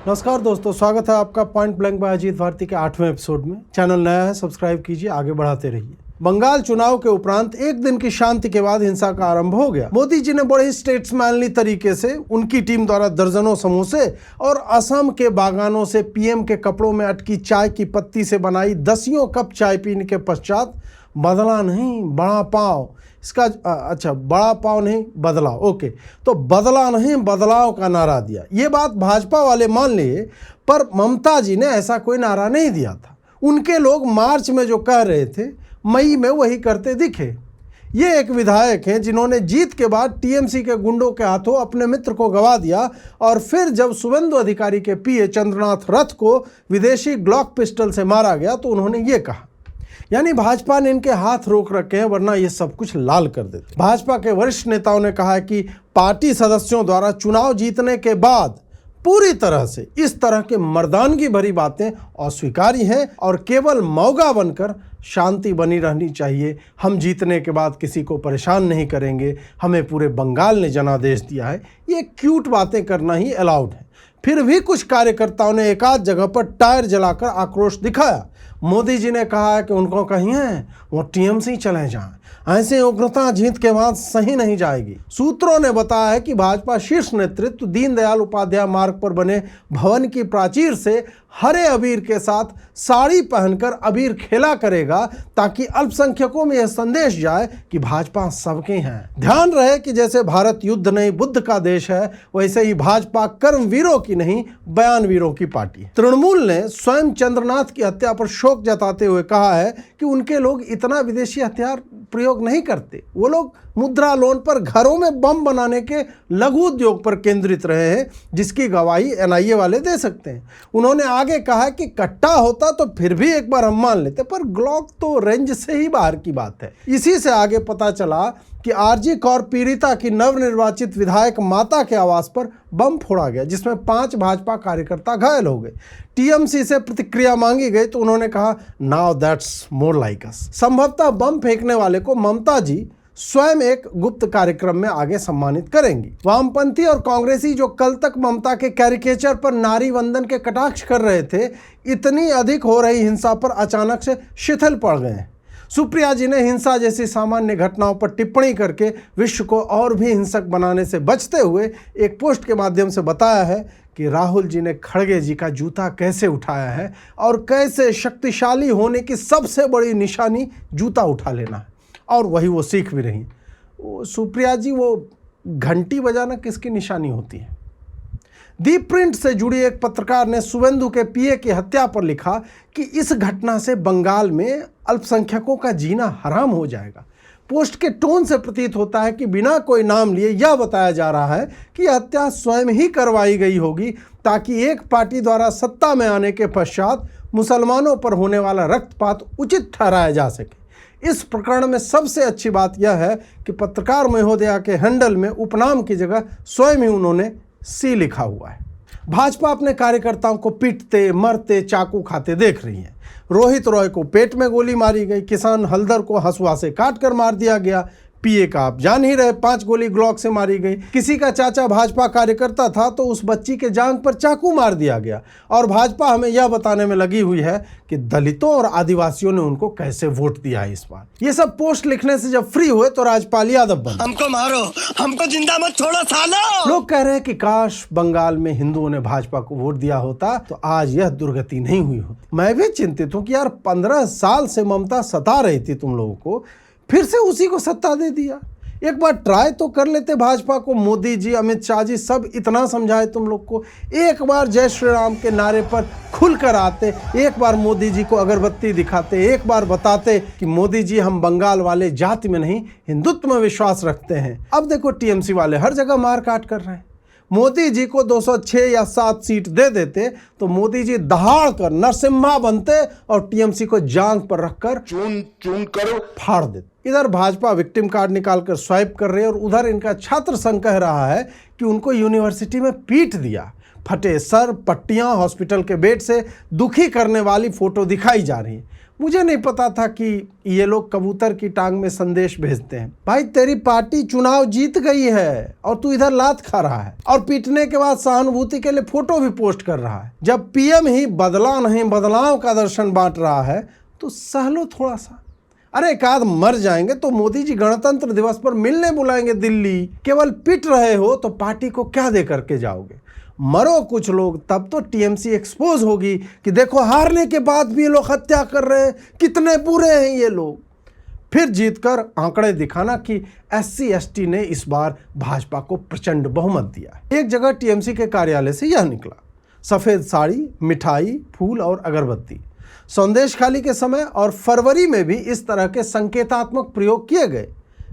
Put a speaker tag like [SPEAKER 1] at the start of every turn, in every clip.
[SPEAKER 1] नमस्कार दोस्तों, स्वागत है आपका point blank by Ajit Bharti के 8वें एपिसोड में। चैनल नया है, सब्सक्राइब कीजिए, आगे बढ़ाते रहिए। बंगाल चुनाव के उपरांत एक दिन की शांति के बाद हिंसा का आरंभ हो गया। मोदी जी ने बड़े स्टेट्समैनली तरीके से उनकी टीम द्वारा दर्जनों समोसे और असम के बागानों से पीएम के कपड़ों में अटकी चाय की पत्ती से बनाई दसियों कप चाय पीने के पश्चात बदला नहीं बड़ा पाव, इसका अच्छा बड़ा पाव नहीं बदलाव, ओके, तो बदला नहीं बदलाव का नारा दिया। ये बात भाजपा वाले मान लिए, पर ममता जी ने ऐसा कोई नारा नहीं दिया था। उनके लोग मार्च में जो कह रहे थे मई में वही करते दिखे। ये एक विधायक हैं जिन्होंने जीत के बाद टीएमसी के गुंडों के हाथों अपने मित्र को गंवा दिया और फिर जब शुभेंदु अधिकारी के पीए चंद्रनाथ रथ को विदेशी ग्लॉक पिस्टल से मारा गया तो उन्होंने ये कहा, यानी भाजपा ने इनके हाथ रोक रखे हैं वरना ये सब कुछ लाल कर देते। भाजपा के वरिष्ठ नेताओं ने कहा है कि पार्टी सदस्यों द्वारा चुनाव जीतने के बाद पूरी तरह से इस तरह के मर्दानगी भरी बातें अस्वीकार्य हैं और केवल मौका बनकर शांति बनी रहनी चाहिए। हम जीतने के बाद किसी को परेशान नहीं करेंगे, हमें पूरे बंगाल ने जनादेश दिया है। ये क्यूट बातें करना ही अलाउड है। फिर भी कुछ कार्यकर्ताओं ने एक आध जगह पर टायर जलाकर आक्रोश दिखाया। मोदी जी ने कहा है कि उनको कहीं है वो टीएमसी चले जाएं। ऐसे उग्रता जीत के बाद सही नहीं जाएगी। सूत्रों ने बताया है कि भाजपा शीर्ष नेतृत्व दीनदयाल उपाध्याय मार्ग पर बने भवन की प्राचीर से हरे अबीर के साथ साड़ी पहनकर अबीर खेला करेगा ताकि अल्पसंख्यकों में यह संदेश जाए कि भाजपा सबके हैं। ध्यान रहे कि जैसे भारत युद्ध नहीं बुद्ध का देश है, वैसे ही भाजपा कर्मवीरों की नहीं बयानवीरों की पार्टी है। तृणमूल ने स्वयं चंद्रनाथ की हत्या पर शोक जताते हुए कहा है कि उनके लोग इतना विदेशी हथियार प्रयोग नहीं करते। वो लोग मुद्रा लोन पर घरों में बम बनाने के लघु उद्योग पर केंद्रित रहे हैं, जिसकी गवाही एनआईए वाले दे सकते हैं। उन्होंने आगे कहा कि कट्टा होता तो फिर भी एक बार हम मान लेते, पर ग्लॉक तो रेंज से ही बाहर की बात है। इसी से आगे पता चला कि आरजी कौर पीड़िता की नवनिर्वाचित विधायक माता के आवास पर बम फोड़ा गया, जिसमें 5 भाजपा कार्यकर्ता घायल हो गए। टीएमसी से प्रतिक्रिया मांगी गई तो उन्होंने कहा, now that's more like us. संभवतः बम फेंकने वाले को ममता जी स्वयं एक गुप्त कार्यक्रम में आगे सम्मानित करेंगी। वामपंथी और कांग्रेसी जो कल तक ममता के कैरिकेचर पर नारी वंदन के कटाक्ष कर रहे थे, इतनी अधिक हो रही हिंसा पर अचानक से शिथिल पड़ गए हैं। सुप्रिया जी ने हिंसा जैसी सामान्य घटनाओं पर टिप्पणी करके विश्व को और भी हिंसक बनाने से बचते हुए एक पोस्ट के माध्यम से बताया है कि राहुल जी ने खड़गे जी का जूता कैसे उठाया है और कैसे शक्तिशाली होने की सबसे बड़ी निशानी जूता उठा लेना है, और वही वो सीख भी रही। सुप्रिया जी, वो घंटी बजाना किसकी निशानी होती है? दीप प्रिंट से जुड़ी एक पत्रकार ने शुभेंदु के पीए की हत्या पर लिखा कि इस घटना से बंगाल में अल्पसंख्यकों का जीना हराम हो जाएगा। पोस्ट के टोन से प्रतीत होता है कि बिना कोई नाम लिए यह बताया जा रहा है कि यह हत्या स्वयं ही करवाई गई होगी ताकि एक पार्टी द्वारा सत्ता में आने के पश्चात मुसलमानों पर होने वाला रक्तपात उचित ठहराया जा सके। इस प्रकरण में सबसे अच्छी बात यह है कि पत्रकार महोदया के हैंडल में उपनाम की जगह स्वयं ही उन्होंने सी लिखा हुआ है। भाजपा अपने कार्यकर्ताओं को पीटते मरते चाकू खाते देख रही है। रोहित रॉय को पेट में गोली मारी गई, किसान हल्दर को हंसुआ से काट कर मार दिया गया, पीए का आप जान ही रहे 5 गोली ग्लॉक से मारी गई। किसी का चाचा भाजपा कार्यकर्ता था तो उस बच्ची के जांघ पर चाकू मार दिया गया। और भाजपा हमें यह बताने में लगी हुई है कि दलितों और आदिवासियों ने उनको कैसे वोट दिया है इस बार। ये सब पोस्ट लिखने से जब फ्री हुए तो राजपाल यादव बने।
[SPEAKER 2] हमको मारो, हमको जिंदा मत छोड़ो सालो।
[SPEAKER 1] लोग कह रहे हैं कि काश बंगाल में हिंदुओं ने भाजपा को वोट दिया होता तो आज यह दुर्गति नहीं हुई होती। मैं भी चिंतित हूँ कि यार 15 साल से ममता सता रही थी तुम लोगों को, फिर से उसी को सत्ता दे दिया। एक बार ट्राई तो कर लेते भाजपा को। मोदी जी, अमित शाह जी सब इतना समझाए तुम लोग को, एक बार जय श्री राम के नारे पर खुलकर आते, एक बार मोदी जी को अगरबत्ती दिखाते, एक बार बताते कि मोदी जी हम बंगाल वाले जाति में नहीं हिंदुत्व में विश्वास रखते हैं। अब देखो टीएमसी वाले हर जगह मार काट कर रहे हैं। मोदी जी को 206 या 7 सीट दे देते तो मोदी जी दहाड़ कर नरसिम्हा बनते और टीएमसी को जांग पर रखकर चून चून कर फाड़ देते। इधर भाजपा विक्टिम कार्ड निकालकर स्वाइप कर रही है और उधर इनका छात्र संघ कह रहा है कि उनको यूनिवर्सिटी में पीट दिया। फटे सर, पट्टियां, हॉस्पिटल के बेड से दुखी करने वाली फोटो दिखाई जा रही है। मुझे नहीं पता था कि ये लोग कबूतर की टांग में संदेश भेजते हैं। भाई तेरी पार्टी चुनाव जीत गई है और तू इधर लात खा रहा है और पीटने के बाद सहानुभूति के लिए फोटो भी पोस्ट कर रहा है। जब पीएम ही बदला नहीं बदलाव का दर्शन बांट रहा है तो सह लो थोड़ा सा। अरे एक आध मर जाएंगे तो मोदी जी गणतंत्र दिवस पर मिलने बुलाएंगे दिल्ली। केवल पिट रहे हो तो पार्टी को क्या दे करके जाओगे? मरो कुछ लोग, तब तो टीएमसी एक्सपोज होगी कि देखो हारने के बाद भी ये लोग हत्या कर रहे हैं, कितने बुरे हैं ये लोग। फिर जीतकर आंकड़े दिखाना कि SC ST ने इस बार भाजपा को प्रचंड बहुमत दिया है। एक जगह टीएमसी के कार्यालय से यह निकला, सफ़ेद साड़ी, मिठाई, फूल और अगरबत्ती। संदेश खाली के समय और फरवरी में भी इस तरह के संकेतात्मक प्रयोग किए गए।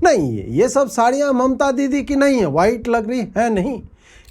[SPEAKER 1] नहीं, ये सब साड़ियाँ ममता दीदी की नहीं है, वाइट लग रही है नहीं,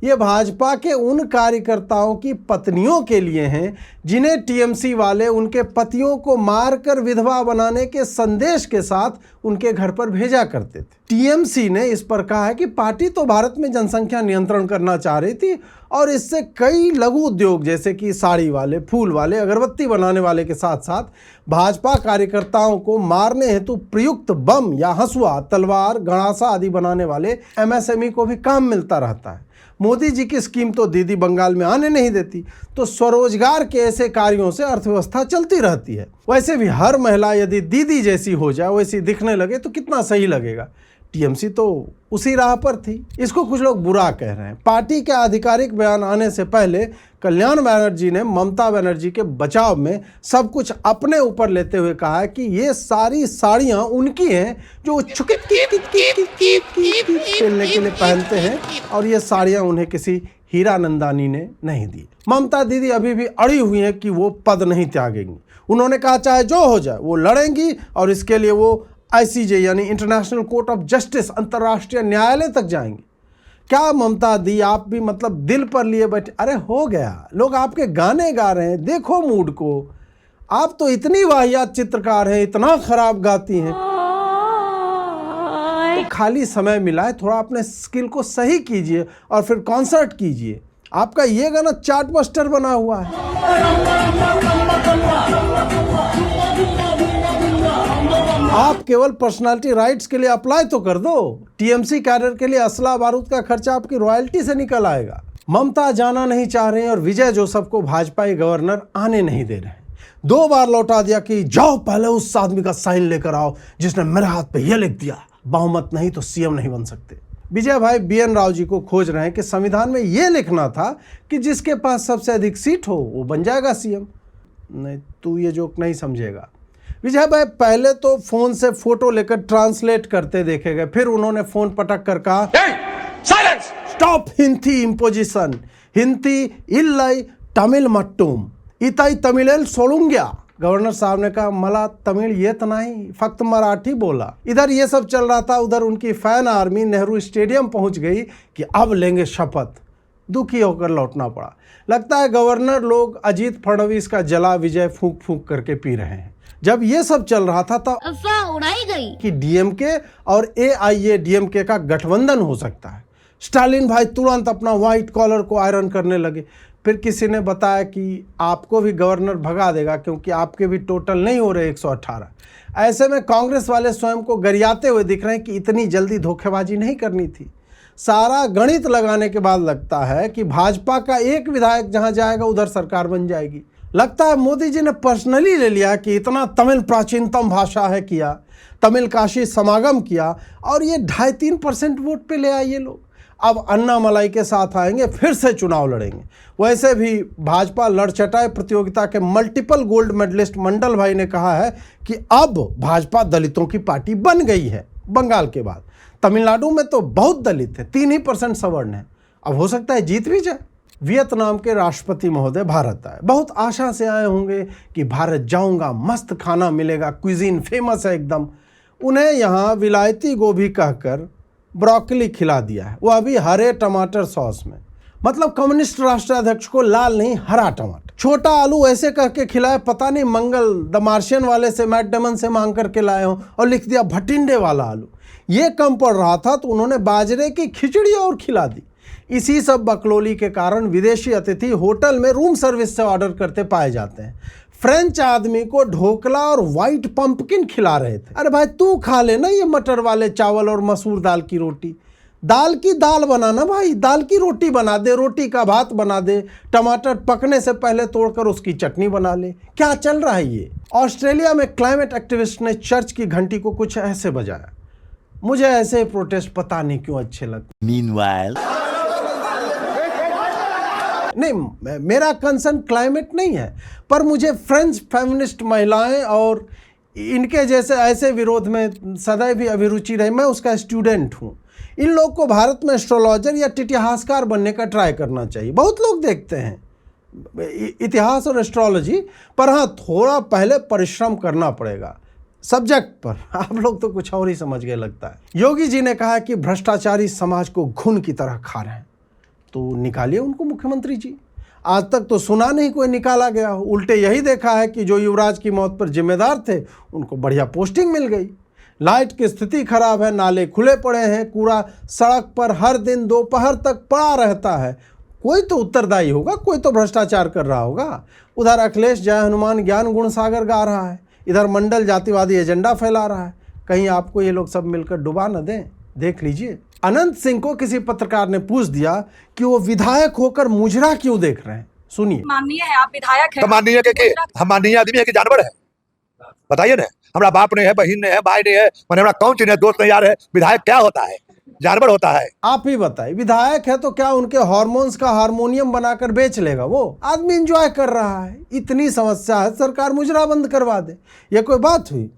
[SPEAKER 1] ये भाजपा के उन कार्यकर्ताओं की पत्नियों के लिए हैं जिन्हें टीएमसी वाले उनके पतियों को मारकर विधवा बनाने के संदेश के साथ उनके घर पर भेजा करते थे। टीएमसी ने इस पर कहा है कि पार्टी तो भारत में जनसंख्या नियंत्रण करना चाह रही थी और इससे कई लघु उद्योग जैसे कि साड़ी वाले, फूल वाले, अगरबत्ती बनाने वाले के साथ साथ भाजपा कार्यकर्ताओं को मारने हेतु प्रयुक्त बम या हंसुआ, तलवार, गणासा आदि बनाने वाले MSME को भी काम मिलता रहता है। मोदी जी की स्कीम तो दीदी बंगाल में आने नहीं देती, तो स्वरोजगार के ऐसे कार्यों से अर्थव्यवस्था चलती रहती है। वैसे भी हर महिला यदि दीदी जैसी हो जाए, वैसी दिखने लगे तो कितना सही लगेगा। टीएमसी तो उसी राह पर थी। इसको कुछ लोग बुरा कह रहे हैं। पार्टी के आधिकारिक बयान आने से पहले कल्याण बनर्जी ने ममता बनर्जी के बचाव में सब कुछ अपने ऊपर लेते हुए कहा है कि ये सारी साड़ियाँ उनकी हैं जो खेलने के लिए पहनते हैं और ये साड़ियाँ उन्हें किसी हीरानंदानी ने नहीं दी। ममता दीदी अभी भी अड़ी हुई हैं कि वो पद नहीं त्यागेंगी। उन्होंने कहा चाहे जो हो जाए वो लड़ेंगी और इसके लिए वो ICJ यानी इंटरनेशनल कोर्ट ऑफ जस्टिस, अंतर्राष्ट्रीय न्यायालय तक जाएंगे। क्या ममता दी आप भी मतलब दिल पर लिए बैठे? अरे हो गया, लोग आपके गाने गा रहे हैं, देखो मूड को। आप तो इतनी वाहियात चित्रकार हैं, इतना खराब गाती हैं, तो खाली समय मिला है थोड़ा अपने स्किल को सही कीजिए और फिर कॉन्सर्ट कीजिए। आपका ये गाना चार्टबस्टर बना हुआ है। आप केवल पर्सनालिटी राइट्स के लिए अप्लाई तो कर दो। टीएमसी कैडर के लिए असला बारूद का खर्चा आपकी रॉयल्टी से निकल आएगा। ममता जाना नहीं चाह रहे हैं और विजय जोसेफ को भाजपाई गवर्नर आने नहीं दे रहे हैं। 2 बार लौटा दिया कि जाओ पहले उस आदमी का साइन लेकर आओ जिसने मेरे हाथ पे ये लिख दिया, बहुमत नहीं तो सीएम नहीं बन सकते। विजय भाई BN राव जी को खोज रहे हैं कि संविधान में ये लिखना था कि जिसके पास सबसे अधिक सीट हो वो बन जाएगा सीएम। नहीं, तू ये जोक नहीं समझेगा। विजय भाई पहले तो फोन से फोटो लेकर ट्रांसलेट करते देखे गए, फिर उन्होंने फोन पटक कर कहा स्टॉप हिंदी इम्पोजिशन, हिंदी इल्लाई तमिल मट्टुम इताई तमिल सोलूंग्या। गवर्नर साहब ने कहा मला तमिल ये तो नहीं, फक्त मराठी बोला। इधर ये सब चल रहा था, उधर उनकी फैन आर्मी नेहरू स्टेडियम पहुंच गई कि अब लेंगे शपथ। दुखी होकर लौटना पड़ा। लगता है गवर्नर लोग अजीत फडणवीस का जला विजय फूंक फूंक करके पी रहे हैं। जब ये सब चल रहा था तब
[SPEAKER 3] अफवाह उड़ाई गई
[SPEAKER 1] कि डीएमके और AIADMK का गठबंधन हो सकता है। स्टालिन भाई तुरंत अपना व्हाइट कॉलर को आयरन करने लगे। फिर किसी ने बताया कि आपको भी गवर्नर भगा देगा क्योंकि आपके भी टोटल नहीं हो रहे 118। ऐसे में कांग्रेस वाले स्वयं को गरियाते हुए दिख रहे हैं कि इतनी जल्दी धोखेबाजी नहीं करनी थी। सारा गणित लगाने के बाद लगता है कि भाजपा का एक विधायक जहां जाएगा उधर सरकार बन जाएगी। लगता है मोदी जी ने पर्सनली ले लिया कि इतना तमिल प्राचीनतम भाषा है किया, तमिल काशी समागम किया और ये 2.5-3% वोट पे ले आए ये लोग। अब अन्नामलाई के साथ आएंगे, फिर से चुनाव लड़ेंगे। वैसे भी भाजपा लड़चटाई प्रतियोगिता के मल्टीपल गोल्ड मेडलिस्ट मंडल भाई ने कहा है कि अब भाजपा दलितों की पार्टी बन गई है। बंगाल के बाद तमिलनाडु में तो बहुत दलित है, 3% सवर्ण है। अब हो सकता है जीत भी जाए। वियतनाम के राष्ट्रपति महोदय भारत आए, बहुत आशा से आए होंगे कि भारत जाऊंगा, मस्त खाना मिलेगा, क्विजीन फेमस है एकदम। उन्हें यहाँ विलायती गोभी कहकर ब्रोकली खिला दिया है, वो अभी हरे टमाटर सॉस में। मतलब कम्युनिस्ट राष्ट्राध्यक्ष को लाल नहीं हरा टमाटर। छोटा आलू ऐसे कह के खिलाए, पता नहीं मंगल द मार्शियन वाले से, मैट डेमन से मांग करके लाए हों और लिख दिया भटिंडे वाला आलू। ये कम पड़ रहा था तो उन्होंने बाजरे की खिचड़ी और खिला दी। इसी सब बकलोली के कारण विदेशी अतिथि होटल में रूम सर्विस से ऑर्डर करते पाए जाते हैं। फ्रेंच आदमी को ढोकला और व्हाइट पंपकिन खिला रहे थे। अरे भाई तू खा ले ना ये मटर वाले चावल और मसूर दाल की रोटी। दाल की दाल बनाना भाई, दाल की रोटी बना दे, रोटी का भात बना दे, टमाटर पकने से पहले तोड़कर उसकी चटनी बना ले। क्या चल रहा है ये? ऑस्ट्रेलिया में क्लाइमेट एक्टिविस्ट ने चर्च की घंटी को कुछ ऐसे बजाया। मुझे ऐसे प्रोटेस्ट पता नहीं क्यों अच्छे लगते।
[SPEAKER 3] Meanwhile,
[SPEAKER 1] नहीं, मेरा कंसर्न क्लाइमेट नहीं है, पर मुझे फ्रेंच फेमिनिस्ट महिलाएं और इनके जैसे ऐसे विरोध में सदैव ही अभिरुचि रही। मैं उसका स्टूडेंट हूँ। इन लोग को भारत में एस्ट्रोलॉजर या इतिहासकार बनने का ट्राई करना चाहिए। बहुत लोग देखते हैं इतिहास और एस्ट्रोलॉजी, पर हाँ थोड़ा पहले परिश्रम करना पड़ेगा सब्जेक्ट पर। आप लोग तो कुछ और ही समझ गए लगता है। योगी जी ने कहा कि भ्रष्टाचारी समाज को घुन की तरह खा रहे हैं, तो निकालिए उनको मुख्यमंत्री जी। आज तक तो सुना नहीं कोई निकाला गया हो। उल्टे यही देखा है कि जो युवराज की मौत पर जिम्मेदार थे उनको बढ़िया पोस्टिंग मिल गई। लाइट की स्थिति खराब है, नाले खुले पड़े हैं, कूड़ा सड़क पर हर दिन दोपहर तक पड़ा रहता है। कोई तो उत्तरदायी होगा, कोई तो भ्रष्टाचार कर रहा होगा। उधर अखिलेश जय हनुमान ज्ञान गुण सागर गा रहा है, इधर मंडल जातिवादी एजेंडा फैला रहा है। कहीं आपको ये लोग सब मिलकर डुबा न दें। देख लीजिए, अनंत सिंह को किसी पत्रकार ने पूछ दिया कि वो विधायक होकर मुजरा क्यों देख रहे हैं। सुनिए।
[SPEAKER 4] माननीय है, आप विधायक हैं।
[SPEAKER 5] तो माननीय के हम माननीय आदमी है कि जानवर है? बताइए ना। हमारा बाप नहीं है, बहन नहीं है, भाई नहीं है, मैंने हमारा कौन चीज है, दोस्त नहीं यार है। विधायक क्या होता है? जानवर होता है।
[SPEAKER 1] आप ही बताइए, विधायक है तो क्या उनके हार्मोन्स का हारमोनियम बनाकर बेच लेगा? वो आदमी एंजॉय कर रहा है। इतनी समस्या है, सरकार मुजरा बंद करवा दे। ये कोई बात हुई?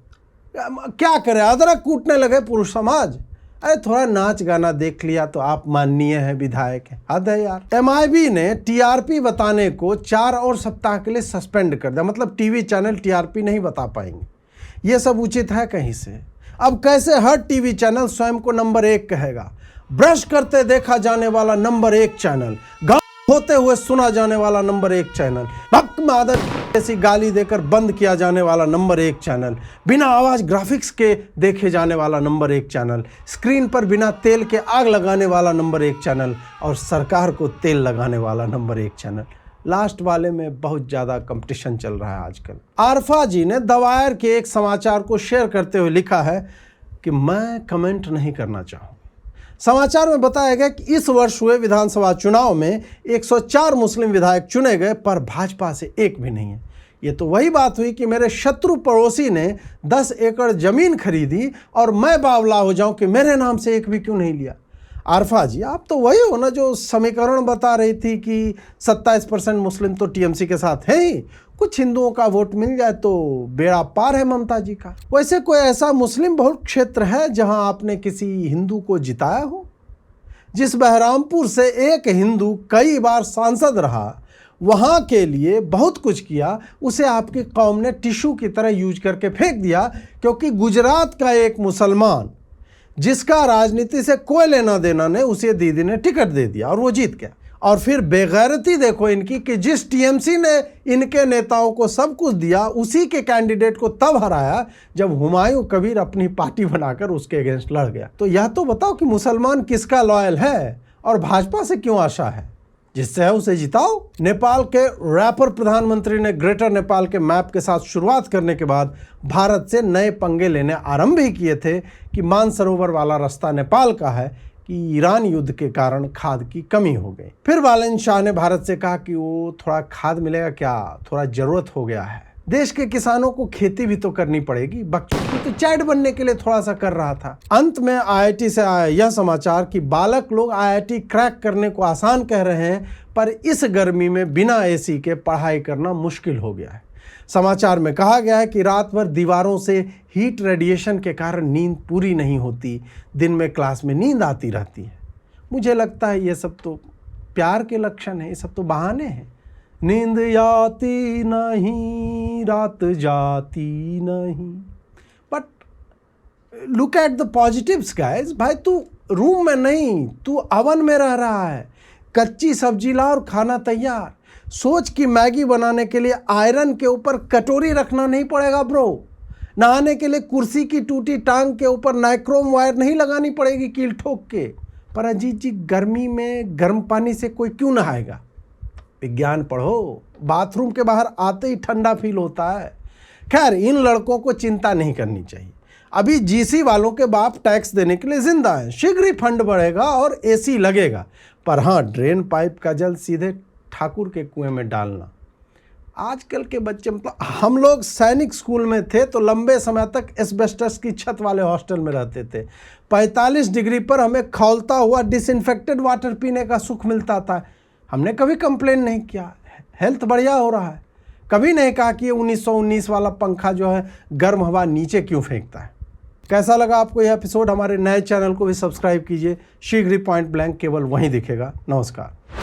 [SPEAKER 1] क्या करे, अदरक कूटने लगे पुरुष समाज। अरे थोड़ा नाच गाना देख लिया तो आप माननीय है, विधायक है। हद है यार। MIB ने TRP बताने को 4 और सप्ताह के लिए सस्पेंड कर दिया। मतलब टीवी चैनल TRP नहीं बता पाएंगे। ये सब उचित है कहीं से? अब कैसे हर टीवी चैनल स्वयं को नंबर 1 कहेगा? ब्रश करते देखा जाने वाला नंबर 1 चैनल, गाँव होते हुए सुना जाने वाला नंबर 1 चैनल, भक्त मादर ऐसी गाली देकर बंद किया जाने वाला नंबर 1 चैनल, बिना आवाज ग्राफिक्स के देखे जाने वाला नंबर 1 चैनल, स्क्रीन पर बिना तेल के आग लगाने वाला नंबर 1 चैनल, और सरकार को तेल लगाने वाला नंबर 1 चैनल। लास्ट वाले में बहुत ज़्यादा कंपटीशन चल रहा है आजकल। आरफा जी ने द वायर के एक समाचार को शेयर करते हुए लिखा है कि मैं कमेंट नहीं करना चाहूँ। समाचार में बताया गया कि इस वर्ष हुए विधानसभा चुनाव में 104 मुस्लिम विधायक चुने गए, पर भाजपा से एक भी नहीं है। ये तो वही बात हुई कि मेरे शत्रु पड़ोसी ने 10 एकड़ जमीन खरीदी और मैं बावला हो जाऊं कि मेरे नाम से एक भी क्यों नहीं लिया। आरफा जी, आप तो वही हो ना जो समीकरण बता रही थी कि 27% मुस्लिम तो TMC के साथ है ही, कुछ हिंदुओं का वोट मिल जाए तो बेड़ा पार है ममता जी का। वैसे कोई ऐसा मुस्लिम बहुल क्षेत्र है जहां आपने किसी हिंदू को जिताया हो? जिस बहरामपुर से एक हिंदू कई बार सांसद रहा, वहां के लिए बहुत कुछ किया, उसे आपकी कौम ने टिश्यू की तरह यूज करके फेंक दिया, क्योंकि गुजरात का एक मुसलमान जिसका राजनीति से कोई लेना देना नहीं, उसे दीदी ने टिकट दे दिया और वो जीत गया। और फिर बेगैरती देखो इनकी कि जिस TMC ने इनके नेताओं को सब कुछ दिया, उसी के कैंडिडेट को तब हराया जब हुमायूं कबीर अपनी पार्टी बनाकर उसके अगेंस्ट लड़ गया। तो यह तो बताओ कि मुसलमान किसका लॉयल है और भाजपा से क्यों आशा है? जिससे है उसे जिताओ। नेपाल के रैपर प्रधानमंत्री ने ग्रेटर नेपाल के मैप के साथ शुरुआत करने के बाद भारत से नए पंगे लेने आरंभ ही किए थे कि मानसरोवर वाला रास्ता नेपाल का है कि ईरान युद्ध के कारण खाद की कमी हो गई। फिर वालन शाह ने भारत से कहा कि वो थोड़ा खाद मिलेगा क्या, थोड़ा जरूरत हो गया है। देश के किसानों को खेती भी तो करनी पड़ेगी, बच्चों तो चैट बनने के लिए थोड़ा सा कर रहा था। अंत में IIT से आया यह समाचार कि बालक लोग IIT क्रैक करने को आसान कह रहे हैं, पर इस गर्मी में बिना AC के पढ़ाई करना मुश्किल हो गया है। समाचार में कहा गया है कि रात भर दीवारों से हीट रेडिएशन के कारण नींद पूरी नहीं होती, दिन में क्लास में नींद आती रहती है। मुझे लगता है ये सब तो प्यार के लक्षण है, ये सब तो बहाने हैं। नींद आती नहीं, रात जाती नहीं। But look at the positives guys. भाई तू रूम में नहीं, तू अवन में रह रहा है। कच्ची सब्जी ला और खाना तैयार। सोच कि मैगी बनाने के लिए आयरन के ऊपर कटोरी रखना नहीं पड़ेगा ब्रो। नहाने के लिए कुर्सी की टूटी टांग के ऊपर नाइक्रोम वायर नहीं लगानी पड़ेगी कील ठोक के। पर अजीत जी, गर्मी में गर्म पानी से कोई क्यों नहाएगा? विज्ञान पढ़ो। बाथरूम के बाहर आते ही ठंडा फील होता है। खैर, इन लड़कों को चिंता नहीं करनी चाहिए। अभी जीसी वालों के बाप टैक्स देने के लिए जिंदा हैं। शीघ्र ही फंड बढ़ेगा और एसी लगेगा। पर हाँ, ड्रेन पाइप का जल सीधे ठाकुर के कुएं में डालना। आजकल के बच्चे, मतलब हम लोग सैनिक स्कूल में थे तो लंबे समय तक एस्बेस्टस की छत वाले हॉस्टल में रहते थे। 45 डिग्री पर हमें खौलता हुआ डिसइंफेक्टेड वाटर पीने का सुख मिलता था। हमने कभी कंप्लेन नहीं किया, हेल्थ बढ़िया हो रहा है। कभी नहीं कहा कि ये 1919 वाला पंखा जो है गर्म हवा नीचे क्यों फेंकता है। कैसा लगा आपको यह एपिसोड? हमारे नए चैनल को भी सब्सक्राइब कीजिए। शीघ्र ही पॉइंट ब्लैंक केवल वहीं दिखेगा। नमस्कार।